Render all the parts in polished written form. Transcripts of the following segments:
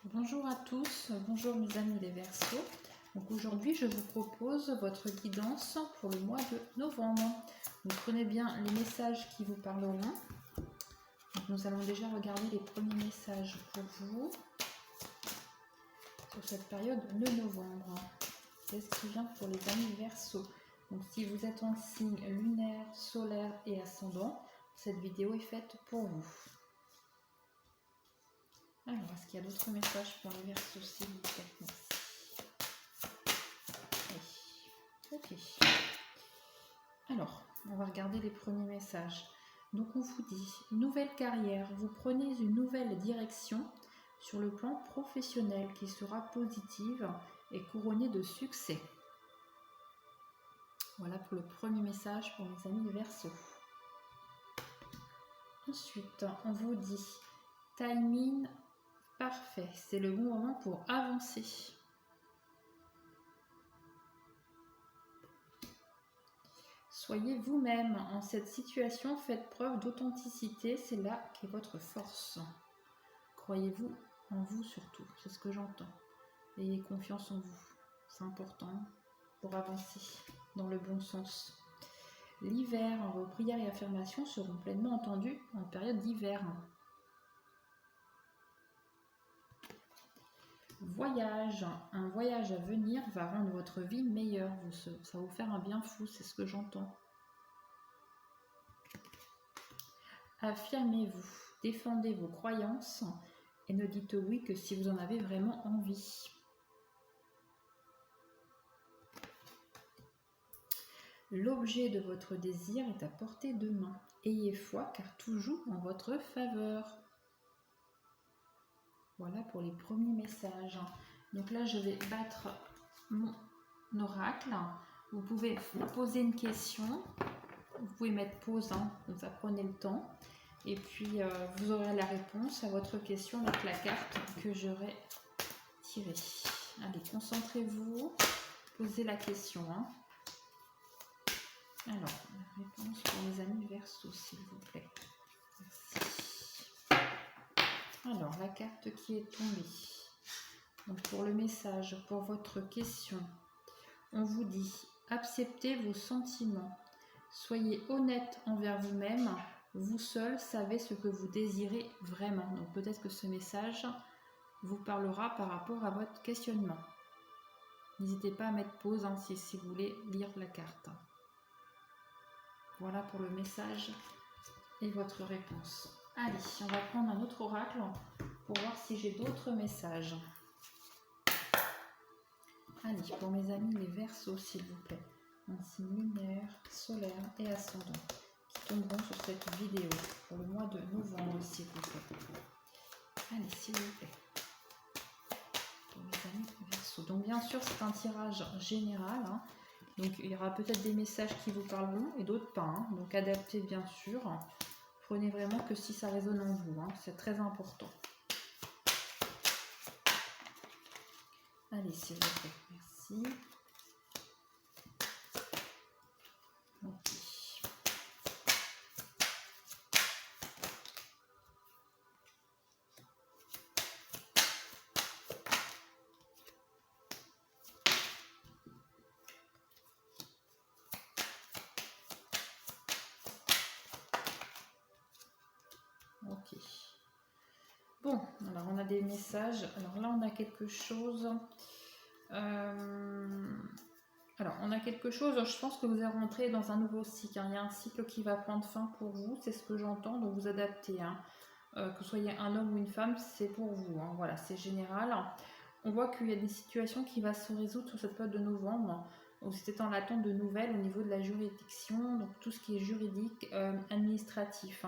Bonjour à tous, bonjour mes amis les Verseaux. Donc aujourd'hui je vous propose votre guidance pour le mois de novembre. Donc prenez bien les messages qui vous parleront. Donc nous allons déjà regarder les premiers messages pour vous sur cette période de novembre. Qu'est-ce qui vient pour les amis Verseaux? Donc si vous êtes en signe lunaire, solaire et ascendant, cette vidéo est faite pour vous. Alors, est-ce qu'il y a d'autres messages pour les Verseaux, s'il vous plaît? Merci. Oui. Ok. Alors, on va regarder les premiers messages. Donc, on vous dit, nouvelle carrière, vous prenez une nouvelle direction sur le plan professionnel qui sera positive et couronnée de succès. Voilà pour le premier message pour mes amis Verseaux. Ensuite, on vous dit, timing parfait, c'est le bon moment pour avancer. Soyez vous-même en cette situation, faites preuve d'authenticité, c'est là qu'est votre force. Croyez-vous en vous surtout, c'est ce que j'entends. Ayez confiance en vous, c'est important pour avancer dans le bon sens. L'hiver, vos prières et affirmations seront pleinement entendues en période d'hiver. Voyage, un voyage à venir va rendre votre vie meilleure, ça va vous faire un bien fou, c'est ce que j'entends. Affirmez-vous, défendez vos croyances et ne dites oui que si vous en avez vraiment envie. L'objet de votre désir est à portée de main. Ayez foi car tout joue en votre faveur. Voilà pour les premiers messages. Donc là, je vais battre mon oracle. Vous pouvez vous poser une question. Vous pouvez mettre pause, comme ça prenez le temps. Et puis, vous aurez la réponse à votre question avec la carte que j'aurai tirée. Allez, concentrez-vous. Posez la question. Alors, la réponse pour les amis Verseaux, s'il vous plaît. Merci. Alors, la carte qui est tombée. Donc, pour le message, pour votre question, on vous dit « Acceptez vos sentiments. Soyez honnête envers vous-même. Vous seul savez ce que vous désirez vraiment. » Donc, peut-être que ce message vous parlera par rapport à votre questionnement. N'hésitez pas à mettre pause si vous voulez lire la carte. Voilà pour le message et votre réponse. Allez, on va prendre un autre oracle pour voir si j'ai d'autres messages. Allez, pour mes amis les Verseaux, s'il vous plaît. Un signe lunaire, solaire et ascendant qui tomberont sur cette vidéo pour le mois de novembre, s'il vous plaît. Allez, s'il vous plaît. Pour mes amis Verseaux. Donc, bien sûr, c'est un tirage général. Donc, il y aura peut-être des messages qui vous parleront et d'autres pas. Donc, adaptez bien sûr. Prenez vraiment que si ça résonne en vous. C'est très important. Allez, s'il vous plaît. Merci. Ok. Ok. Bon, alors on a des messages. Alors là, on a quelque chose. Alors, on a quelque chose. Je pense que vous allez rentrer dans un nouveau cycle. Il y a un cycle qui va prendre fin pour vous. C'est ce que j'entends. Donc, vous adaptez. Que vous soyez un homme ou une femme, c'est pour vous. Voilà, c'est général. On voit qu'il y a des situations qui vont se résoudre sur cette période de novembre. Où c'était en attente de nouvelles au niveau de la juridiction. Donc, tout ce qui est juridique, administratif.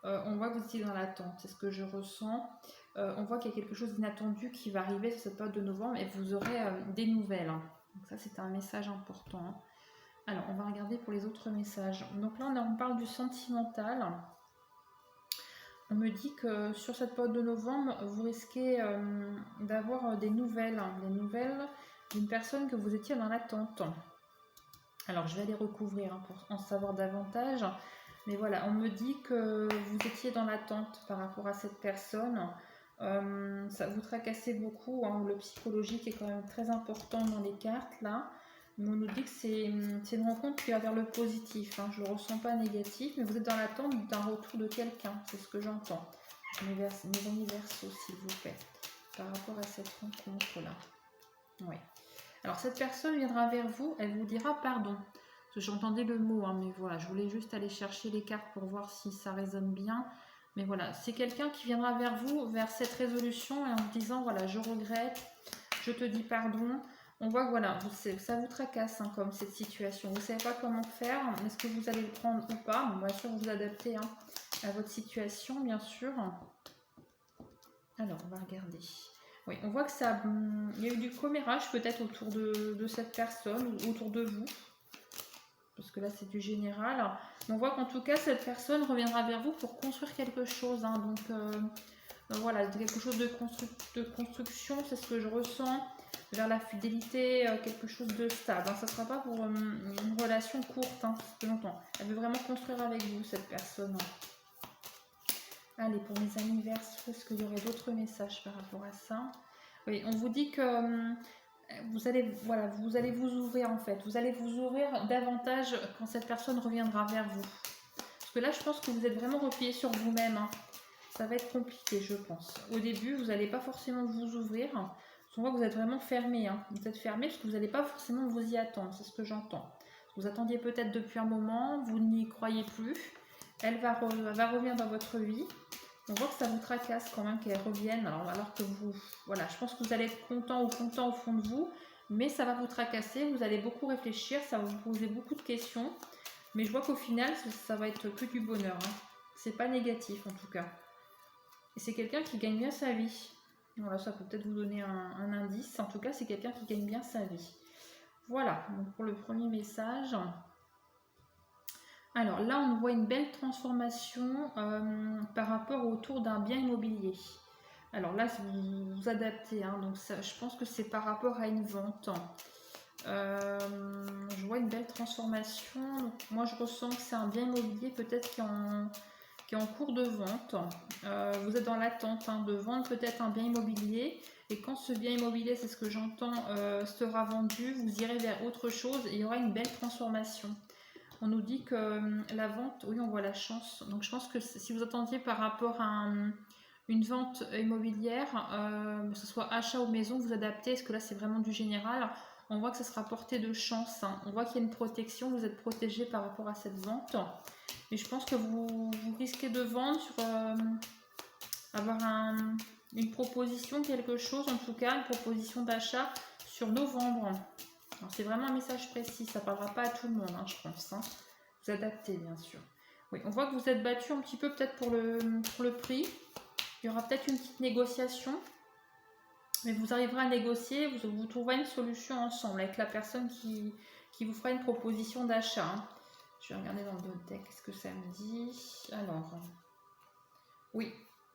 On voit que vous étiez dans l'attente, c'est ce que je ressens. On voit qu'il y a quelque chose d'inattendu qui va arriver sur cette période de novembre et vous aurez des nouvelles. Donc ça, c'est un message important. Alors, on va regarder pour les autres messages. Donc là, on parle du sentimental. On me dit que sur cette période de novembre, vous risquez d'avoir des nouvelles d'une personne que vous étiez dans l'attente. Alors, je vais les recouvrir pour en savoir davantage. Mais voilà, on me dit que vous étiez dans l'attente par rapport à cette personne. Ça ça vous tracassez beaucoup, hein. Le psychologique est quand même très important dans les cartes là. Mais on nous dit que c'est une rencontre qui va vers le positif, hein. Je ne le ressens pas négatif, mais vous êtes dans l'attente d'un retour de quelqu'un, c'est ce que j'entends. Mes universaux, s'il vous plaît, par rapport à cette rencontre-là. Oui. Alors, cette personne viendra vers vous, elle vous dira pardon. Parce que j'entendais le mot, hein, mais voilà, je voulais juste aller chercher les cartes pour voir si ça résonne bien. Mais voilà, c'est quelqu'un qui viendra vers vous, vers cette résolution, et en vous disant, voilà, je regrette, je te dis pardon. On voit que voilà, ça vous tracasse, hein, comme cette situation. Vous ne savez pas comment faire. Est-ce que vous allez le prendre ou pas? Bon, bien sûr, vous adaptez, hein, à votre situation, bien sûr. Alors, on va regarder. Oui, on voit que ça, il y a eu du commérage peut-être autour de cette personne ou autour de vous. Parce que là, c'est du général. Mais on voit qu'en tout cas, cette personne reviendra vers vous pour construire quelque chose, hein. Donc, voilà, quelque chose de construction, c'est ce que je ressens. Vers la fidélité, quelque chose de stable. Ça ne sera pas pour une relation courte, hein, c'est longtemps. Elle veut vraiment construire avec vous, cette personne. Allez, pour mes anniversaires, est-ce qu'il y aurait d'autres messages par rapport à ça? Oui, on vous dit que vous allez, voilà, vous allez vous ouvrir en fait. Vous allez vous ouvrir davantage quand cette personne reviendra vers vous. Parce que là, je pense que vous êtes vraiment replié sur vous-même, hein. Ça va être compliqué, je pense. Au début, vous n'allez pas forcément vous ouvrir. On voit que vous êtes vraiment fermé, hein. Vous êtes fermé parce que vous n'allez pas forcément vous y attendre, c'est ce que j'entends. Vous attendiez peut-être depuis un moment, vous n'y croyez plus. Elle va revenir dans votre vie. On voit que ça vous tracasse quand même qu'elle revienne. Alors que vous, voilà, je pense que vous allez être content ou content au fond de vous, mais ça va vous tracasser. Vous allez beaucoup réfléchir, ça va vous poser beaucoup de questions. Mais je vois qu'au final, ça va être que du bonheur, hein. C'est pas négatif en tout cas. Et c'est quelqu'un qui gagne bien sa vie. Voilà, ça peut peut-être vous donner un indice. En tout cas, c'est quelqu'un qui gagne bien sa vie. Voilà, donc pour le premier message. Alors là, on voit une belle transformation par rapport autour d'un bien immobilier. Alors là, vous vous adaptez, hein, donc ça, je pense que c'est par rapport à une vente. Je vois une belle transformation. Donc, moi, je ressens que c'est un bien immobilier peut-être qui est en cours de vente. Vous êtes dans l'attente, hein, de vendre peut-être un bien immobilier. Et quand ce bien immobilier, c'est ce que j'entends, sera vendu, vous irez vers autre chose et il y aura une belle transformation. On nous dit que la vente, oui, on voit la chance. Donc je pense que si vous attendiez par rapport à une vente immobilière, que ce soit achat ou maison, vous adaptez, parce que là c'est vraiment du général. On voit que ça sera porté de chance, hein. On voit qu'il y a une protection, vous êtes protégé par rapport à cette vente. Mais je pense que vous risquez de vendre sur avoir une proposition, quelque chose, en tout cas, une proposition d'achat sur novembre. C'est vraiment un message précis, ça ne parlera pas à tout le monde, hein, je pense, hein. Vous adaptez, bien sûr. Oui, on voit que vous êtes battu un petit peu peut-être pour le prix. Il y aura peut-être une petite négociation. Mais vous arriverez à négocier, vous trouverez une solution ensemble avec la personne qui vous fera une proposition d'achat, hein. Je vais regarder dans le deck, qu'est-ce que ça me dit. Alors, oui,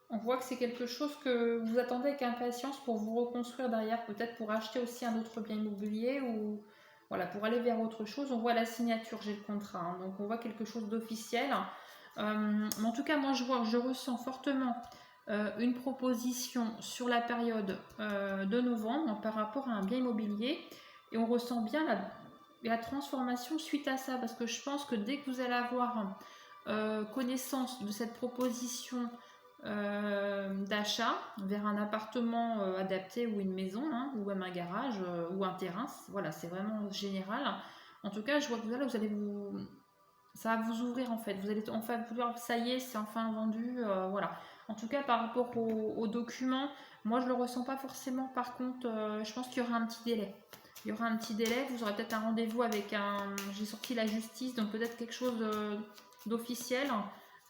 on voit que c'est quelque chose que vous attendez avec impatience pour vous reconstruire derrière, peut-être pour acheter aussi un autre bien immobilier ou voilà, pour aller vers autre chose. On voit la signature, j'ai le contrat, hein, donc on voit quelque chose d'officiel. Mais en tout cas, moi je ressens fortement une proposition sur la période de novembre par rapport à un bien immobilier et on ressent bien la transformation suite à ça, parce que je pense que dès que vous allez avoir connaissance de cette proposition d'achat vers un appartement adapté ou une maison, hein, ou même un garage ou un terrain, voilà, c'est vraiment général. En tout cas, je vois que vous allez ça va vous ouvrir en fait, vous allez enfin vouloir, ça y est, c'est enfin vendu, voilà. En tout cas, par rapport aux documents, moi je le ressens pas forcément. Par contre, je pense qu'il y aura un petit délai. Il y aura un petit délai, vous aurez peut-être un rendez-vous avec j'ai sorti la justice, donc peut-être quelque chose d'officiel.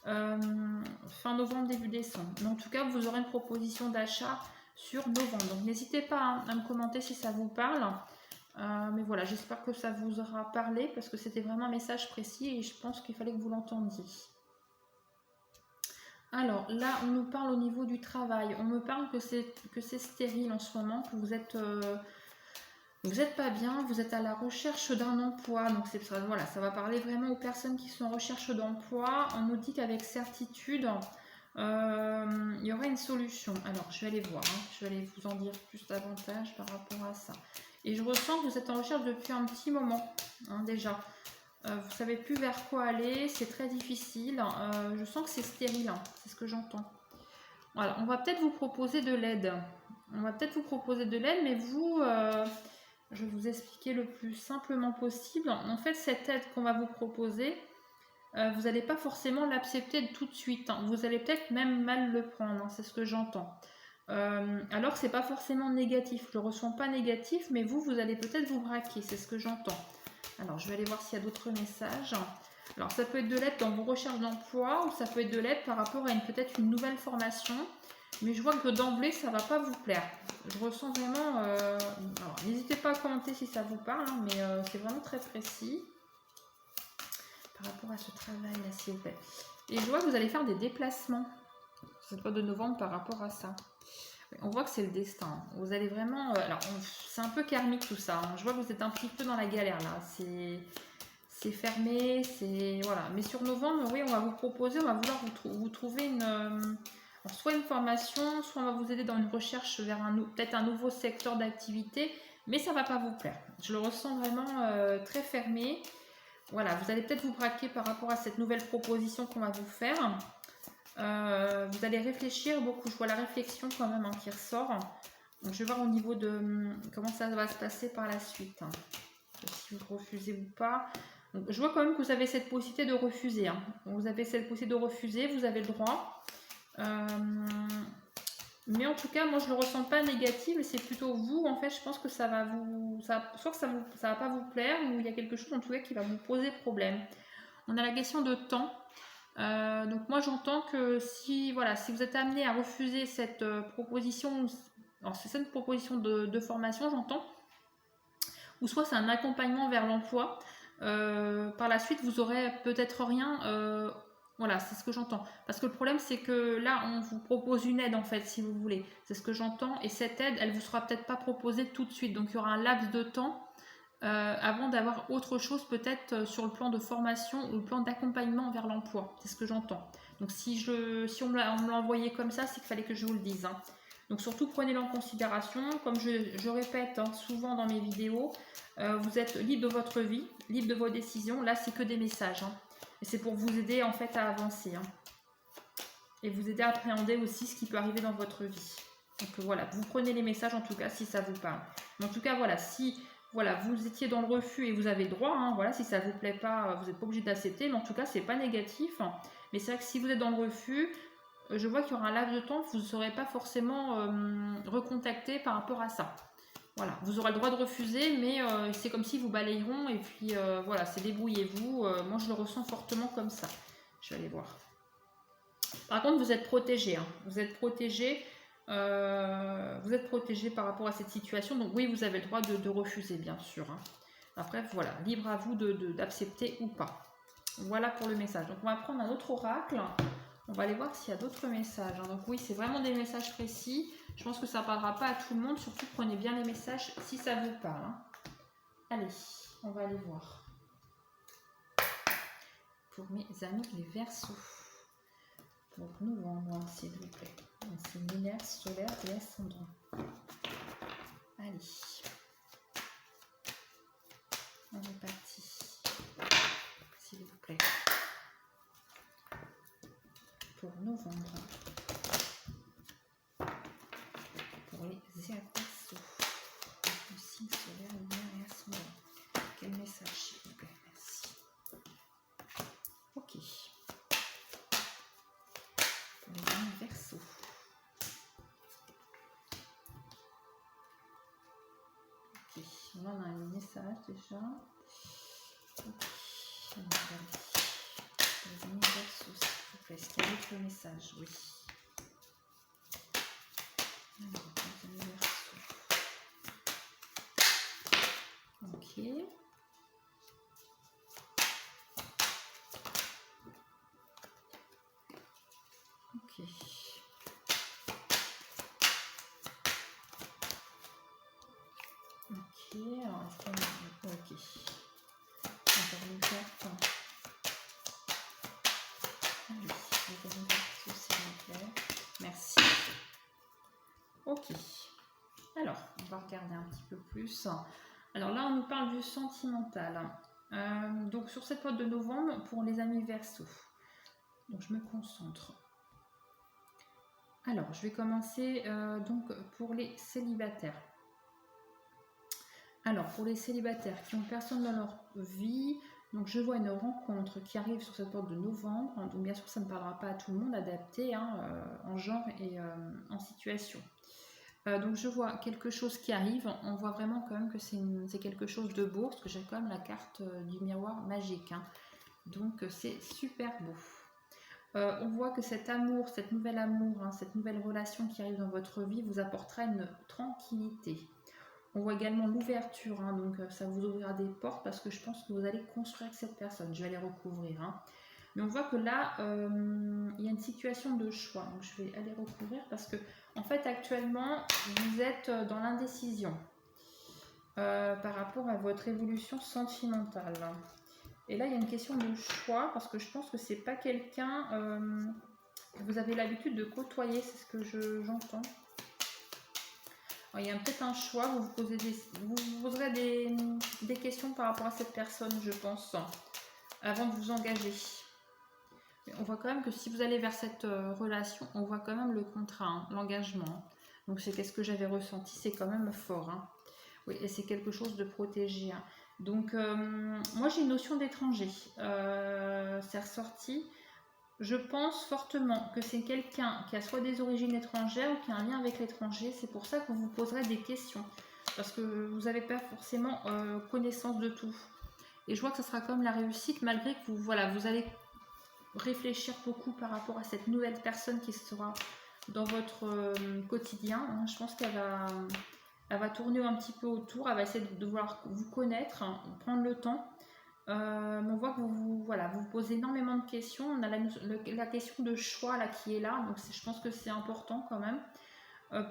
Fin novembre, début décembre. Mais en tout cas, vous aurez une proposition d'achat sur novembre. Donc n'hésitez pas, hein, à me commenter si ça vous parle. Mais voilà, j'espère que ça vous aura parlé parce que c'était vraiment un message précis et je pense qu'il fallait que vous l'entendiez. Alors là, on nous parle au niveau du travail. On me parle que c'est stérile en ce moment, que vous êtes pas bien, vous êtes à la recherche d'un emploi. Donc voilà, ça va parler vraiment aux personnes qui sont en recherche d'emploi. On nous dit qu'avec certitude, Il y aura une solution. Alors, je vais aller voir. Hein. Je vais aller vous en dire plus davantage par rapport à ça. Et je ressens que vous êtes en recherche depuis un petit moment, hein, déjà. Vous savez plus vers quoi aller. C'est très difficile. Je sens que c'est stérile. Hein. C'est ce que j'entends. Voilà. On va peut-être vous proposer de l'aide. On va peut-être vous proposer de l'aide, mais vous... je vais vous expliquer le plus simplement possible. En fait, cette aide qu'on va vous proposer... vous n'allez pas forcément l'accepter tout de suite. Hein. Vous allez peut-être même mal le prendre, hein, c'est ce que j'entends. Alors que c'est pas forcément négatif. Je le ressens pas négatif, mais vous allez peut-être vous braquer, c'est ce que j'entends. Alors, je vais aller voir s'il y a d'autres messages. Alors, ça peut être de l'aide dans vos recherches d'emploi ou ça peut être de l'aide par rapport à peut-être une nouvelle formation. Mais je vois que d'emblée, ça va pas vous plaire. Je ressens vraiment... Alors, n'hésitez pas à commenter si ça vous parle, hein, mais c'est vraiment très précis. Par rapport à ce travail-là, s'il vous plaît. Et je vois que vous allez faire des déplacements. C'est pas de novembre par rapport à ça. On voit que c'est le destin. Vous allez vraiment... alors, c'est un peu karmique tout ça. Hein. Je vois que vous êtes un petit peu dans la galère là. C'est fermé, c'est... Voilà. Mais sur novembre, oui, on va vous proposer, on va vouloir vous trouver une... soit une formation, soit on va vous aider dans une recherche vers peut-être un nouveau secteur d'activité. Mais ça ne va pas vous plaire. Je le ressens vraiment très fermé. Voilà, vous allez peut-être vous braquer par rapport à cette nouvelle proposition qu'on va vous faire. Vous allez réfléchir beaucoup. Je vois la réflexion quand même hein, qui ressort. Donc, je vais voir au niveau de comment ça va se passer par la suite. Hein. Si vous refusez ou pas. Donc, je vois quand même que vous avez cette possibilité de refuser. Hein. Vous avez cette possibilité de refuser, vous avez le droit. Mais en tout cas, moi je le ressens pas négatif, c'est plutôt vous, en fait, je pense que ça va vous... soit que ça va pas vous plaire, ou il y a quelque chose en tout cas qui va vous poser problème. On a la question de temps. Donc moi j'entends que si vous êtes amené à refuser cette proposition, alors c'est cette proposition de formation j'entends, ou soit c'est un accompagnement vers l'emploi, par la suite vous aurez peut-être rien, voilà c'est ce que j'entends. Parce que le problème c'est que là on vous propose une aide en fait si vous voulez, c'est ce que j'entends, et cette aide elle vous sera peut-être pas proposée tout de suite, donc il y aura un laps de temps avant d'avoir autre chose peut-être sur le plan de formation ou le plan d'accompagnement vers l'emploi. C'est ce que j'entends. Donc si on me l'a envoyé comme ça, c'est qu'il fallait que je vous le dise. Hein. Donc surtout prenez-le en considération. Comme je répète hein, souvent dans mes vidéos, vous êtes libre de votre vie, libre de vos décisions. Là, c'est que des messages. Hein. Et c'est pour vous aider en fait à avancer. Hein. Et vous aider à appréhender aussi ce qui peut arriver dans votre vie. Donc voilà, vous prenez les messages en tout cas si ça vous parle. Mais en tout cas, voilà, si... Voilà, vous étiez dans le refus et vous avez le droit, hein, voilà, si ça ne vous plaît pas, vous n'êtes pas obligé d'accepter, mais en tout cas, c'est pas négatif. Mais c'est vrai que si vous êtes dans le refus, je vois qu'il y aura un laps de temps, vous ne serez pas forcément recontacté par rapport à ça. Voilà, vous aurez le droit de refuser, mais c'est comme si vous balayeront, et puis voilà, c'est débrouillez-vous. Moi, je le ressens fortement comme ça. Je vais aller voir. Par contre, vous êtes protégé, hein, vous êtes protégé. Vous êtes protégé par rapport à cette situation, donc oui, vous avez le droit de refuser, bien sûr. Hein. Après, voilà, libre à vous d'accepter ou pas. Voilà pour le message. Donc, on va prendre un autre oracle. On va aller voir s'il y a d'autres messages. Hein. Donc, oui, c'est vraiment des messages précis. Je pense que ça ne parlera pas à tout le monde. Surtout, prenez bien les messages si ça vous parle. Hein. Allez, on va aller voir. Pour mes amis, les Verseaux. Pour novembre, s'il vous plaît. C'est lunaire, solaire et ascendant. Allez. On est parti. S'il vous plaît. Pour novembre. Pour les Verseaux. Le signe solaire, lunaire et ascendant. Quel message, s'il vous plaît. Merci. Ok. Pour les amis Verseaux. Là, on a un message déjà. Ok. On va regarder. Les amis Verseaux, s'il vous plaît. Est-ce qu'il y a d'autres messages? Oui. Alors, les amis Verseaux. Ok. Ok. Ok, alors est-ce qu'on a... Ok. Encore une carte. Allez, les amis Verseaux, s'il vous plaît. Ok. Alors, on va regarder un petit peu plus. Alors là, on nous parle du sentimental. Donc sur cette mois de novembre, pour les amis Verseau. Donc je me concentre. Alors, je vais commencer donc pour les célibataires. Alors, pour les célibataires qui ont personne dans leur vie, donc je vois une rencontre qui arrive sur cette porte de novembre. Donc bien sûr, ça ne parlera pas à tout le monde, adapté en genre et en situation. Donc je vois quelque chose qui arrive. On voit vraiment quand même que c'est quelque chose de beau, parce que j'ai quand même la carte du miroir magique. Donc c'est super beau. On voit que cet amour, cette nouvelle amour, cette nouvelle relation qui arrive dans votre vie vous apportera une tranquillité. On voit également l'ouverture, donc ça vous ouvrira des portes parce que je pense que vous allez construire avec cette personne. Je vais les recouvrir. Mais on voit que là, il y a une situation de choix. Donc je vais aller recouvrir parce que, en fait, actuellement, vous êtes dans l'indécision par rapport à votre évolution sentimentale. Et là, il y a une question de choix parce que je pense que c'est pas quelqu'un que vous avez l'habitude de côtoyer, c'est ce que j'entends. Il y a peut-être un choix, vous vous poserez des questions par rapport à cette personne, je pense, avant de vous engager. Mais on voit quand même que si vous allez vers cette relation, on voit quand même le contrat, l'engagement. Donc c'est qu'est-ce que j'avais ressenti, c'est quand même fort. Oui, et c'est quelque chose de protégé. Donc moi j'ai une notion d'étranger, c'est ressorti. Je pense fortement que c'est quelqu'un qui a soit des origines étrangères ou qui a un lien avec l'étranger. C'est pour ça que vous vous poserez des questions. Parce que vous n'avez pas forcément connaissance de tout. Et je vois que ce sera comme la réussite, malgré que vous allez réfléchir beaucoup par rapport à cette nouvelle personne qui sera dans votre quotidien. Je pense qu'elle va tourner un petit peu autour. Elle va essayer de vouloir vous connaître, prendre le temps. On voit que vous posez énormément de questions. On a la question de choix là qui est là, donc je pense que c'est important quand même.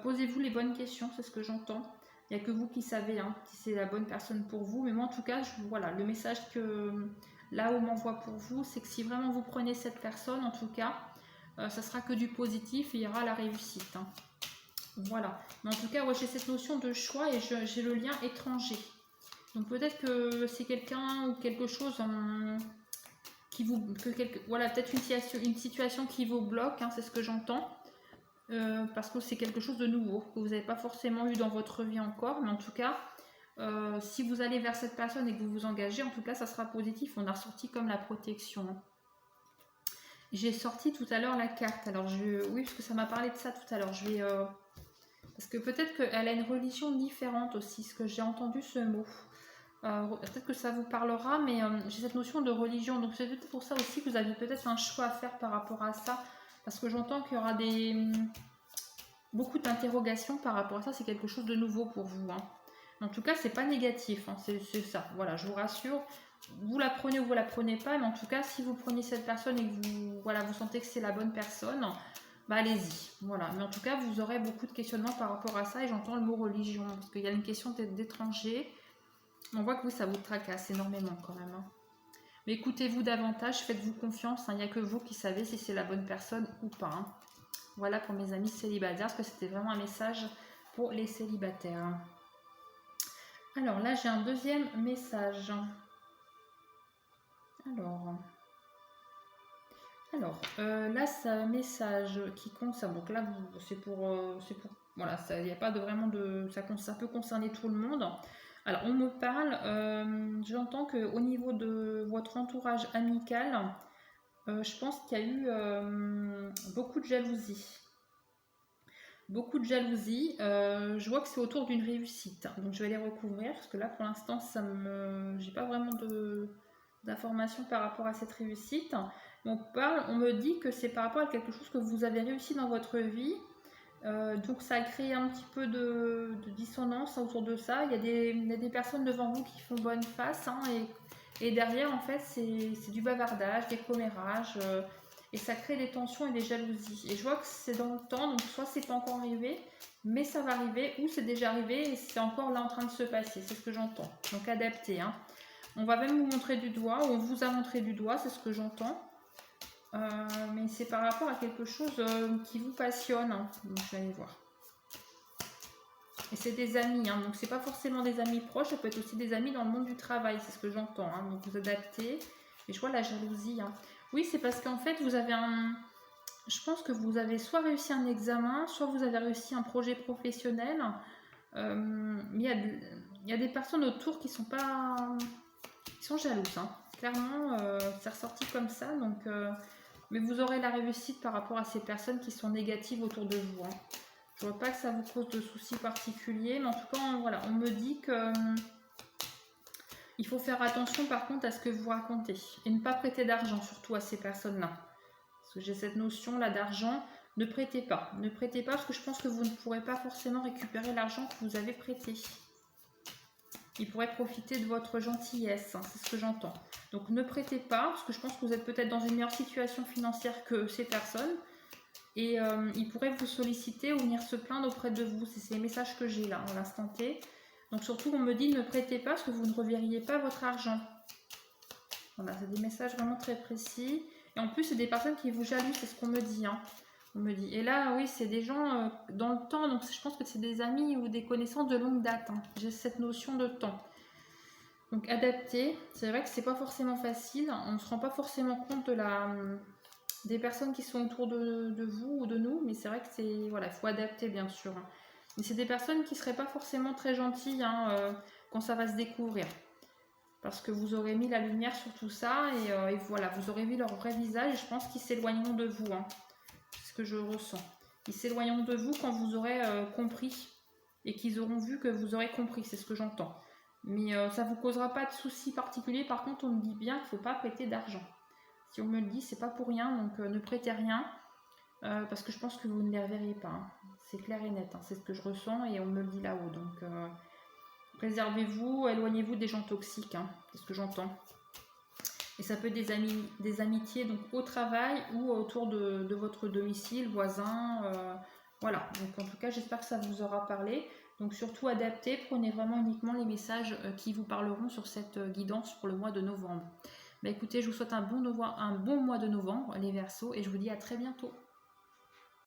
Posez-vous les bonnes questions, c'est ce que j'entends. Il n'y a que vous qui savez si c'est la bonne personne pour vous. Mais moi en tout cas, le message que là où m'envoie pour vous, c'est que si vraiment vous prenez cette personne, en tout cas, ça sera que du positif et il y aura la réussite. Voilà. Mais en tout cas, j'ai cette notion de choix et j'ai le lien étranger. Donc peut-être que c'est quelqu'un ou quelque chose qui vous... peut-être une situation qui vous bloque, c'est ce que j'entends. Parce que c'est quelque chose de nouveau, que vous n'avez pas forcément eu dans votre vie encore. Mais en tout cas, si vous allez vers cette personne et que vous vous engagez, en tout cas, ça sera positif. On a ressorti comme la protection. J'ai sorti tout à l'heure la carte. Alors, oui, parce que ça m'a parlé de ça tout à l'heure. Je vais... Parce que peut-être qu'elle a une religion différente aussi, ce que j'ai entendu ce mot. Peut-être que ça vous parlera, mais j'ai cette notion de religion, donc c'est peut-être pour ça aussi que vous avez peut-être un choix à faire par rapport à ça, parce que j'entends qu'il y aura beaucoup d'interrogations par rapport à ça, c'est quelque chose de nouveau pour vous. En tout cas, c'est pas négatif, c'est ça, voilà, je vous rassure, vous la prenez ou vous la prenez pas, mais en tout cas, si vous prenez cette personne et que vous sentez que c'est la bonne personne, allez-y, voilà, mais en tout cas, vous aurez beaucoup de questionnements par rapport à ça, et j'entends le mot religion, parce qu'il y a une question d'étranger. On voit que ça vous tracasse énormément quand même. Mais écoutez-vous davantage, faites-vous confiance. Il n'y a que vous qui savez si c'est la bonne personne ou pas. Voilà pour mes amis célibataires, parce que c'était vraiment un message pour les célibataires. Alors là, j'ai un deuxième message. Alors là, c'est un message qui concerne. Donc là, c'est pour voilà, il n'y a pas de vraiment de. Ça peut concerner tout le monde. Alors, on me parle, j'entends qu'au niveau de votre entourage amical, je pense qu'il y a eu beaucoup de jalousie. Beaucoup de jalousie. Je vois que c'est autour d'une réussite. Donc, je vais les recouvrir parce que là, pour l'instant, j'ai pas vraiment d'informations par rapport à cette réussite. On me dit que c'est par rapport à quelque chose que vous avez réussi dans votre vie. Donc ça a créé un petit peu de dissonance autour de ça. Il y a des personnes devant vous qui font bonne face et derrière en fait c'est du bavardage, des commérages et ça crée des tensions et des jalousies. Et je vois que c'est dans le temps, donc soit c'est pas encore arrivé, mais ça va arriver ou c'est déjà arrivé et c'est encore là en train de se passer. C'est ce que j'entends. Donc adapté. On va même vous montrer du doigt, ou on vous a montré du doigt, c'est ce que j'entends. Mais c'est par rapport à quelque chose qui vous passionne. Donc je vais aller voir. Et c'est des amis, hein, donc c'est pas forcément des amis proches, ça peut être aussi des amis dans le monde du travail, c'est ce que j'entends. Hein, donc vous adaptez. Et je vois la jalousie. Hein. Oui, c'est parce qu'en fait, vous avez un... Je pense que vous avez soit réussi un examen, soit vous avez réussi un projet professionnel. Il y a des personnes autour qui sont pas... qui sont jalouses. Hein. Clairement, c'est ressorti comme ça. Donc, mais vous aurez la réussite par rapport à ces personnes qui sont négatives autour de vous. Hein. Je vois pas que ça vous cause de soucis particuliers, mais en tout cas, voilà, on me dit que il faut faire attention par contre à ce que vous racontez et ne pas prêter d'argent surtout à ces personnes-là. Parce que j'ai cette notion là d'argent, ne prêtez pas. Ne prêtez pas parce que je pense que vous ne pourrez pas forcément récupérer l'argent que vous avez prêté. Il pourrait profiter de votre gentillesse, hein, c'est ce que j'entends. Donc ne prêtez pas parce que je pense que vous êtes peut-être dans une meilleure situation financière que ces personnes. Et il pourrait vous solliciter ou venir se plaindre auprès de vous. C'est les messages que j'ai là, à l'instant T. Donc surtout, on me dit ne prêtez pas parce que vous ne reverriez pas votre argent. Voilà, c'est des messages vraiment très précis. Et en plus, c'est des personnes qui vous jalousent, c'est ce qu'on me dit. Hein. On me dit. Et là, oui, c'est des gens dans le temps. Donc je pense que c'est des amis ou des connaissances de longue date. Hein. J'ai cette notion de temps. Donc adapter. C'est vrai que c'est pas forcément facile. On ne se rend pas forcément compte de des personnes qui sont autour de vous ou de nous, mais c'est vrai que c'est voilà, il faut adapter bien sûr. Mais c'est des personnes qui seraient pas forcément très gentilles hein, quand ça va se découvrir, parce que vous aurez mis la lumière sur tout ça et voilà, vous aurez vu leur vrai visage. Et je pense qu'ils s'éloigneront de vous, hein. C'est ce que je ressens. Ils s'éloigneront de vous quand vous aurez compris et qu'ils auront vu que vous aurez compris. C'est ce que j'entends. Mais ça vous causera pas de soucis particuliers. Par contre, on me dit bien qu'il faut pas prêter d'argent. Si on me le dit, c'est pas pour rien, donc ne prêtez rien, parce que je pense que vous ne les reverriez pas. Hein. C'est clair et net, hein. C'est ce que je ressens et on me le dit là-haut. Donc préservez-vous, éloignez-vous des gens toxiques, hein. C'est ce que j'entends. Et ça peut être des amitiés donc au travail ou autour de votre domicile, voisin. Voilà, donc en tout cas, j'espère que ça vous aura parlé. Donc surtout adaptez, prenez vraiment uniquement les messages qui vous parleront sur cette guidance pour le mois de novembre. Bah écoutez, je vous souhaite un bon mois de novembre, les Verseaux, et je vous dis à très bientôt.